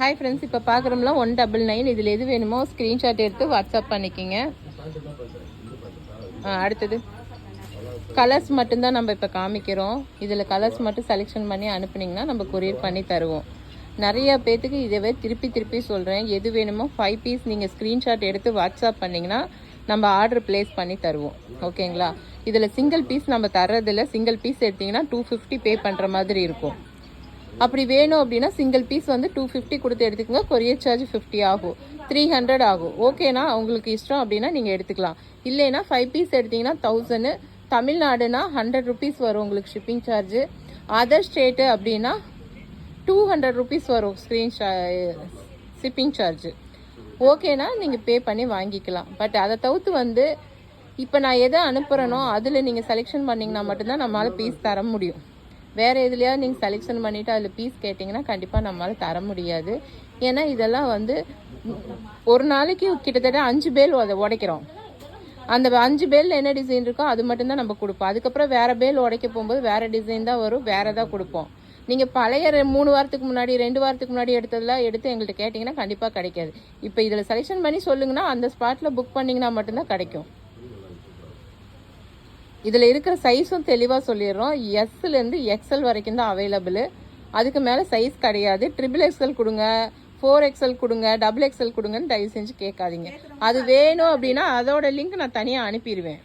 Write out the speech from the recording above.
Hi friends, இப்போ பார்க்குறோம்ல 199. இதில் எது வேணுமோ ஸ்க்ரீன்ஷாட் எடுத்து வாட்ஸ்அப் பண்ணிக்கிங்க. அடுத்தது கலர்ஸ் மட்டும்தான் நம்ம இப்போ காமிக்கிறோம். இதில் கலர்ஸ் மட்டும் செலெக்ஷன் பண்ணி அனுப்புனீங்கன்னா நம்ம கொரியர் பண்ணி தருவோம். நிறைய பேர்த்துக்கு இதவே திருப்பி சொல்கிறேன். எது வேணுமோ 5 பீஸ் நீங்கள் ஸ்க்ரீன்ஷாட் எடுத்து வாட்ஸ்அப் பண்ணிங்கன்னா நம்ம ஆர்டர் ப்ளேஸ் பண்ணி தருவோம். ஓகேங்களா? இதில் சிங்கிள் பீஸ் நம்ம தர்றதில்ல. சிங்கிள் பீஸ் எடுத்திங்கன்னா 250 பே பண்ணுற மாதிரி இருக்கும். அப்படி வேணும் அப்படின்னா சிங்கிள் பீஸ் வந்து 250 கொடுத்து எடுத்துக்கோங்க. கொரியர் சார்ஜ் 50 ஆகும், 300 ஆகும். ஓகேனா உங்களுக்கு இஷ்டம் அப்படின்னா நீங்கள் எடுத்துக்கலாம். இல்லைன்னா 5 பீஸ் எடுத்திங்கன்னா 1000. தமிழ்நாடுனா 100 ருபீஸ் வரும் உங்களுக்கு ஷிப்பிங் சார்ஜு. அதர் ஸ்டேட்டு அப்படின்னா 200 ருபீஸ் வரும் ஷிப்பிங் சார்ஜு. ஓகேனா நீங்கள் பே பண்ணி வாங்கிக்கலாம். பட் அதை தவிர்த்து வந்து இப்போ நான் எதை அனுப்புகிறேனோ அதில் நீங்கள் செலெக்ஷன் பண்ணிங்கன்னா மட்டும்தான் நம்மளால் பீஸ் தர முடியும். வேறு எதுலையாவது நீங்கள் செலெக்ஷன் பண்ணிவிட்டு அதில் பீஸ் கேட்டிங்கன்னா கண்டிப்பாக நம்மளால் தர முடியாது. ஏன்னா இதெல்லாம் வந்து ஒரு நாளைக்கு கிட்டத்தட்ட 5 பேல் அதை உடைக்கிறோம். அந்த 5 பேலில் என்ன டிசைன் இருக்கோ அது மட்டும்தான் நம்ம கொடுப்போம். அதுக்கப்புறம் வேறு பேல் உடைக்க போகும்போது வேறு டிசைன் தான் வரும், வேறு தான் கொடுப்போம். நீங்கள் பழைய 3 வாரத்துக்கு முன்னாடி 2 வாரத்துக்கு முன்னாடி எடுத்ததெல்லாம் எடுத்து எங்கள்கிட்ட கேட்டிங்கன்னா கண்டிப்பாக கிடைக்காது. இப்போ இதில் செலெக்ஷன் பண்ணி சொல்லுங்கன்னா அந்த ஸ்பாட்டில் புக் பண்ணிங்கன்னா மட்டும்தான் கிடைக்கும். இதில் இருக்கிற சைஸும் தெளிவாக சொல்லிடுறோம். எஸ்லேருந்து எக்ஸ்எல் வரைக்கும் தான் அவைலபிள். அதுக்கு மேலே சைஸ் கிடையாது. XXL கொடுங்க, 4XL கொடுங்க, XXL கொடுங்கன்னு தயவு செஞ்சு கேட்காதீங்க. அது வேணும் அப்படின்னா அதோட லிங்க் நான் தனியாக அனுப்பிடுவேன்.